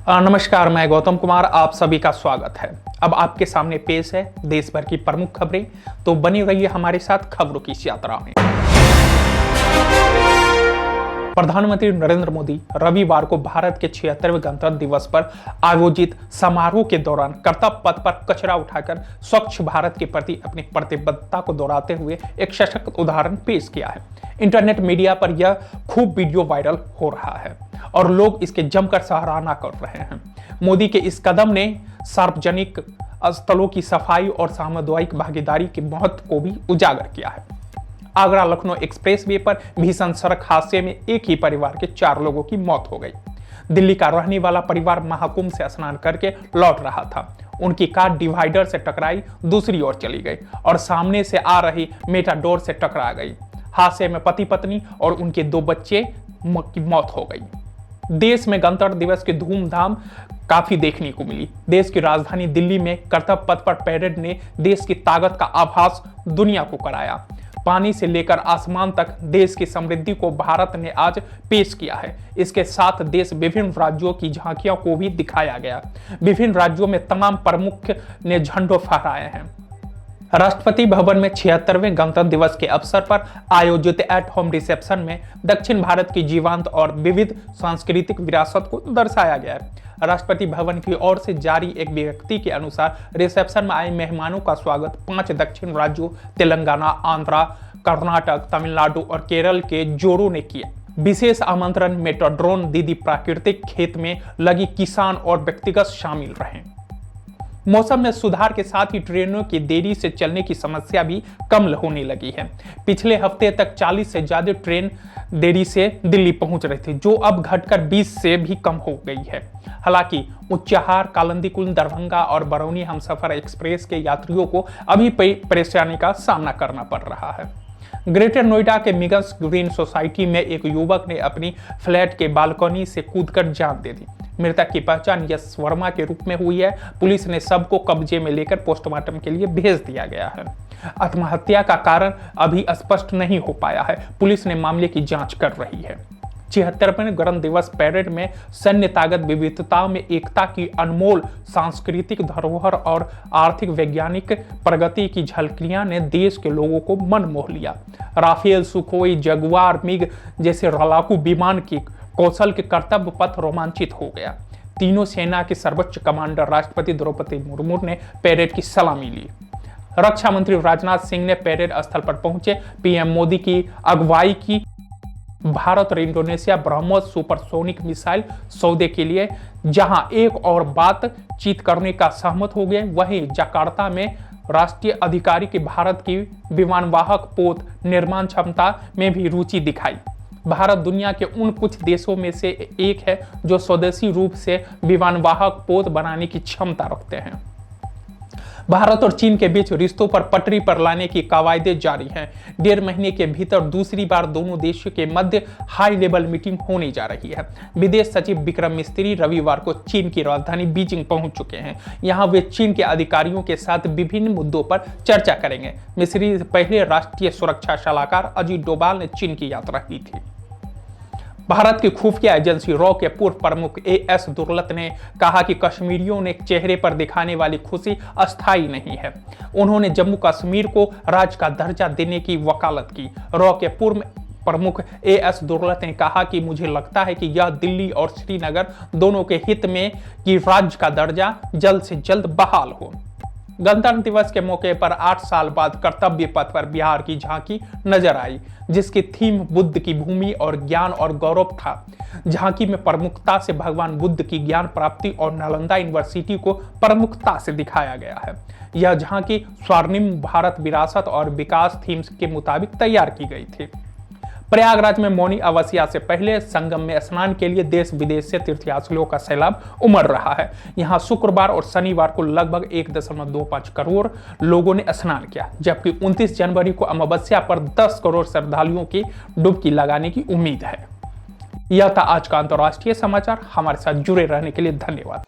नमस्कार, मैं गौतम कुमार, आप सभी का स्वागत है। अब आपके सामने पेश है देश भर की प्रमुख खबरें, तो बनी रहिए हमारे साथ खबरों की इस यात्रा में। प्रधानमंत्री नरेंद्र मोदी रविवार को भारत के 76वें गणतंत्र दिवस पर आयोजित समारोह के दौरान कर्तव्य पथ पर कचरा उठाकर स्वच्छ भारत के प्रति अपनी प्रतिबद्धता को दोहराते हुए एक सशक्त उदाहरण पेश किया है। इंटरनेट मीडिया पर यह खूब वीडियो वायरल हो रहा है और लोग इसके जमकर सराहना कर रहे हैं। मोदी के इस कदम ने सार्वजनिक स्थलों की सफाई और सामुदायिक भागीदारी के महत्व को भी उजागर किया है। आगरा लखनऊ एक्सप्रेसवे पर भीषण सड़क हादसे में एक ही परिवार के 4 लोगों की मौत हो गई। दिल्ली का रहने वाला परिवार महाकुंभ से स्नान करके लौट रहा था। उनकी कार डिवाइडर से टकराई, दूसरी ओर चली गई और सामने से आ रही मेटाडोर से टकरा गई। हादसे में पति पत्नी और उनके 2 बच्चे की मौत हो गई। देश में गणतंत्र दिवस की धूमधाम काफी देखने को मिली। देश की राजधानी दिल्ली में कर्तव्य पथ पर परेड ने देश की ताकत का आभास दुनिया को कराया। पानी से लेकर आसमान तक देश की समृद्धि को भारत ने आज पेश किया है। इसके साथ देश विभिन्न राज्यों की झांकियों को भी दिखाया गया। विभिन्न राज्यों में तमाम प्रमुख ने झंडों फहराए हैं। राष्ट्रपति भवन में 76वें गणतंत्र दिवस के अवसर पर आयोजित एट होम रिसेप्शन में दक्षिण भारत की जीवंत और विविध सांस्कृतिक विरासत को दर्शाया गया है। राष्ट्रपति भवन की ओर से जारी एक विज्ञप्ति के अनुसार रिसेप्शन में आए मेहमानों का स्वागत 5 दक्षिण राज्यों तेलंगाना, आंध्र, कर्नाटक, तमिलनाडु और केरल के जोड़ों ने किया। विशेष आमंत्रण मेट्रोड्रोन दीदी प्राकृतिक खेत में लगी किसान और व्यक्तिगत शामिल रहे। मौसम में सुधार के साथ ही ट्रेनों की देरी से चलने की समस्या भी कम होने लगी है। पिछले हफ्ते तक 40 से ज्यादा ट्रेन देरी से दिल्ली पहुंच रही थी, जो अब घटकर 20 से भी कम हो गई है। हालांकि उच्चाहार, कालिंदी, दरभंगा और बरौनी हमसफर एक्सप्रेस के यात्रियों को अभी परेशानी का सामना करना पड़ रहा है। ग्रेटर नोएडा के मिगस ग्रीन सोसाइटी में एक युवक ने अपनी फ्लैट के बालकनी से कूदकर जान दे दी। मृतक की पहचान यश वर्मा के रूप में हुई है। पुलिस ने शव को कब्जे में लेकर पोस्टमार्टम के लिए भेज दिया गया है। आत्महत्या का कारण अभी स्पष्ट नहीं हो पाया है। पुलिस ने मामले की जांच कर रही है। 76वें गणतंत्र दिवस परेड में सैन्य ताकत, विविधता में एकता की अनमोल सांस्कृतिक धरोहर और आर्थिक वैज्ञानिक प्रगति की झलकियां ने देश के लोगों को मन मोह लिया। राफेल, सुखोई, जगुआर, मिग जैसे लड़ाकू विमान की कौशल के कर्तव्य पथ रोमांचित हो गया। तीनों सेना के सर्वोच्च कमांडर राष्ट्रपति द्रौपदी मुर्मू ने परेड की सलामी ली। रक्षा मंत्री राजनाथ सिंह ने परेड स्थल पर पहुंचे। पीएम मोदी की अगुवाई की भारत और इंडोनेशिया ब्रह्मोस सुपरसोनिक मिसाइल सौदे के लिए जहां एक और बातचीत करने का सहमत हो गए, वहीं जकार्ता में राष्ट्रीय अधिकारी की भारत की विमानवाहक पोत निर्माण क्षमता में भी रुचि दिखाई। भारत दुनिया के उन कुछ देशों में से एक है जो स्वदेशी रूप से विमानवाहक पोत बनाने की क्षमता रखते हैं। भारत और चीन के बीच रिश्तों पर पटरी पर लाने की कवायदें जारी हैं। 1.5 महीने के भीतर दूसरी बार दोनों देशों के मध्य हाई लेवल मीटिंग होने जा रही है। विदेश सचिव विक्रम मिस्री रविवार को चीन की राजधानी बीजिंग पहुंच चुके हैं। यहां वे चीन के अधिकारियों के साथ विभिन्न मुद्दों पर चर्चा करेंगे। मिस्री पहले राष्ट्रीय सुरक्षा सलाहकार अजीत डोभाल ने चीन की यात्रा की थी। भारत की खुफिया एजेंसी रॉ के पूर्व प्रमुख एएस दुर्लत ने कहा कि कश्मीरियों ने चेहरे पर दिखाने वाली खुशी अस्थायी नहीं है। उन्होंने जम्मू कश्मीर को राज्य का दर्जा देने की वकालत की। रॉ के पूर्व प्रमुख एएस दुर्लत ने कहा कि मुझे लगता है कि यह दिल्ली और श्रीनगर दोनों के हित में कि राज्य का दर्जा जल्द से जल्द बहाल हो। गणतंत्र दिवस के मौके पर 8 साल बाद कर्तव्य पथ पर बिहार की झांकी नजर आई, जिसकी थीम बुद्ध की भूमि और ज्ञान और गौरव था। झांकी में प्रमुखता से भगवान बुद्ध की ज्ञान प्राप्ति और नालंदा यूनिवर्सिटी को प्रमुखता से दिखाया गया है। यह झांकी स्वर्णिम भारत विरासत और विकास थीम्स के मुताबिक तैयार की गई थी। प्रयागराज में मौनी अमावस्या से पहले संगम में स्नान के लिए देश विदेश से तीर्थयात्रियों का सैलाब उमड़ रहा है। यहां शुक्रवार और शनिवार को लगभग 1.25 करोड़ लोगों ने स्नान किया, जबकि 29 जनवरी को अमावस्या पर 10 करोड़ श्रद्धालुओं की डुबकी लगाने की उम्मीद है। यह था आज का अंतर्राष्ट्रीय समाचार। हमारे साथ जुड़े रहने के लिए धन्यवाद।